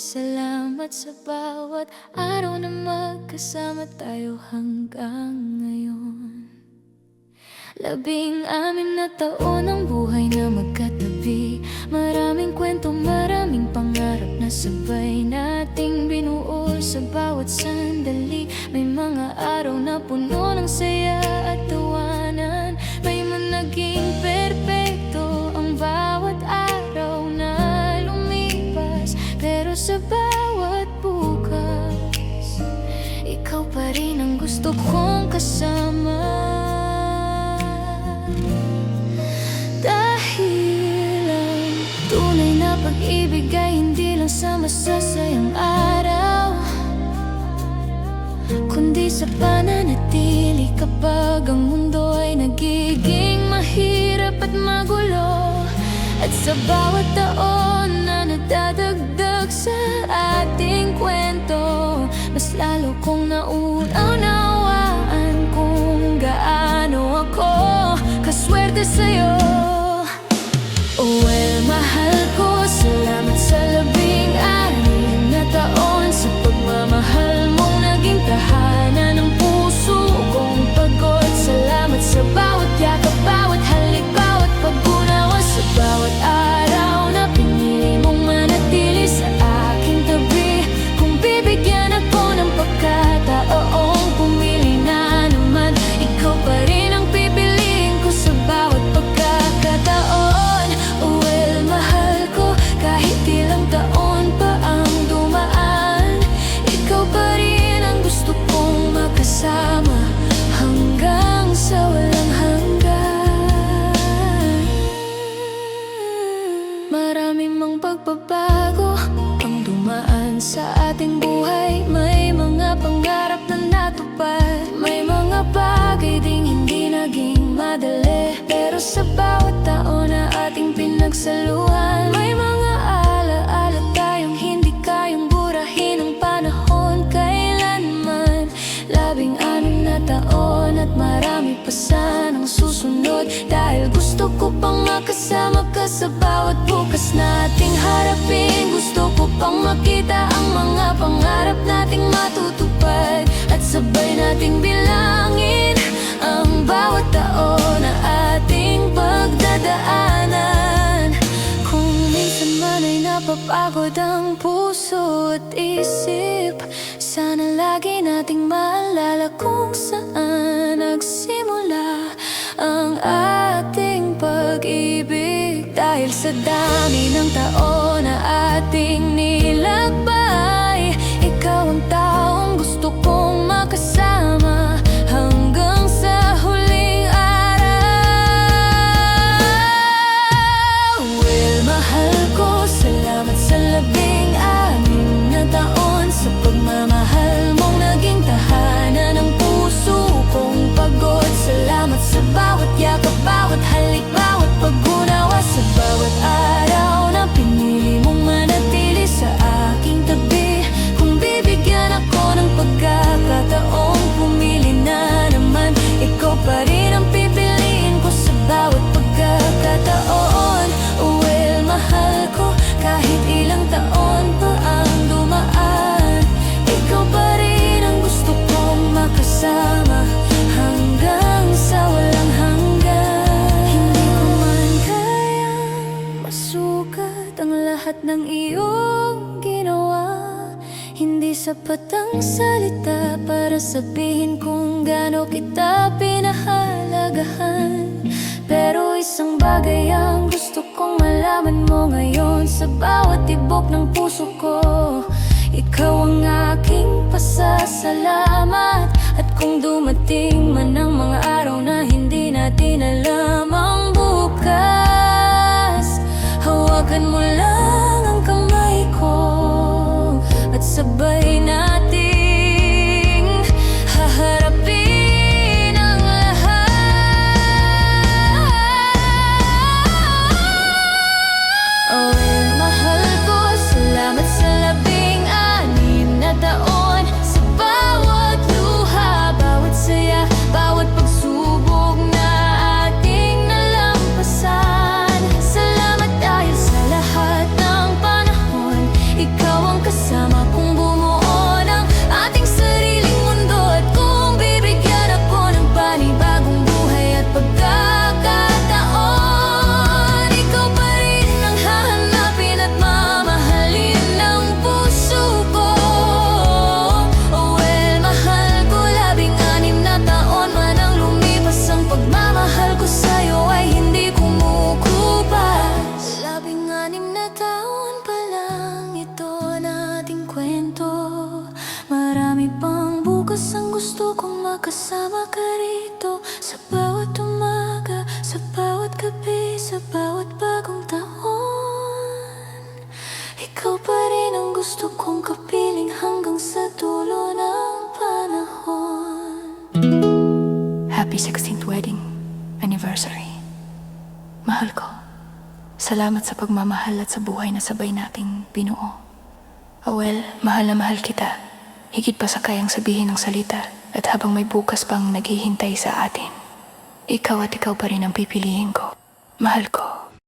Salamat sa bawat araw na magkasama tayo hanggang ngayon. 16 na taon ang buhay na magkatabi. Maraming kwento, maraming pangarap na sabay nating binuo sa bawat sandali. May mga araw na puno ng saya at tawanan. May mga naging perpekto ang bawat araw na lumipas. Pero sa bawat bukas, ikaw pa rin ang gusto kong kasama. Dahil ang tunay na pag-ibig ay hindi lang sa masasayang araw, kundi sa pananatili kapag ang mundo ay nagiging mahirap at magulo. At sa bawat taon na nadadagdag sa ating kwento, mas lalo kong nauunawaan kung gaano ako kaswerte sa'yo. Well, mahal ko, salamat sa 16 na taon. Sa pagmamahal mong naging tahanan ng puso kong pagod. Salamat sa bawat yakap, bawat halik, bawat pag-unawa. Sa bawat araw na pinili mong manatili sa aking tabi. Kung bibigyan ako ng pagkataong pumili na naman, ikaw pa rin ang pipiliin ko sa bawat pagkakataon. Well, mahal ko, kahit ilang taon pa ang dumaan, ikaw pa rin ang gusto kong makasama hanggang sa walang hanggan. Marami mang pagbabago ang dumaan sa ating buhay. May mga pangarap na natupad, may mga bagay ding hindi naging madali. Pero sa bawat taon na ating pinagsaluhan, may mga alaala tayong hindi kayang burahin ng panahon kailanman. 16 na taon at marami pa sanang susunod, dahil gusto ko pang makasama ka sa bawat bukas nating harapin. Gusto ko pang makita ang mga pangarap nating matutupad, at sabay nating bilangin ang bawat taon na ating pagdadaanan. Kung minsan man ay napapagod ang puso at isip, sana lagi nating maalala kung saan nagsimula ang ating pag-ibig. Dahil sa dami ng taon na ating nilakbay, ikaw ang taong gusto kong makasama hanggang sa huling araw. Well, mahal ko, salamat sa 16 na taon. Sa pagmamahal mong naging tahanan ng puso kong pagod. Salamat sa bawat yakap, bawat halik, bawat pag-unawa. Sa bawat araw na pinili mong manatili sa aking tabi. Kung bibigyan ako ng pagkakataong pumili na naman, ikaw pa rin ang pipiliin ko sa bawat pagkakataon. Well, mahal ko, kahit ilang taon pa ang dumaan, ikaw pa rin ang gusto kong makasama hanggang sa walang hanggan. Hindi ko man kayang masukat ang lahat ng iyong ginawa. Hindi sapat ang salita para sabihin kung gaano kita pinahalagahan. Pero isang bagay ang gusto kong malaman mo ngayon. Sa bawat tibok ng puso ko, ikaw ang aking pasasalamat. At kung dumating man ang mga araw na hindi natin alam ang bukas, hawakan mo lang ang kamay ko at sabay nating haharapin ang lahat. Well, mahal ko, salamat sa 16 na taon. Sa bawat luha, bawat saya, kasama ka rito sa bawat umaga, sa bawat gabi, sa bawat bagong taon. Ikaw pa rin ang gusto kong kapiling hanggang sa dulo ng panahon. Happy 16th wedding anniversary. Mahal ko, salamat sa pagmamahal at sa buhay na sabay nating binuo. Well, mahal na mahal kita, higit pa sa kayang sabihin ng salita, at habang may bukas pang naghihintay sa atin, ikaw at ikaw pa rin ang pipiliin ko. Mahal ko.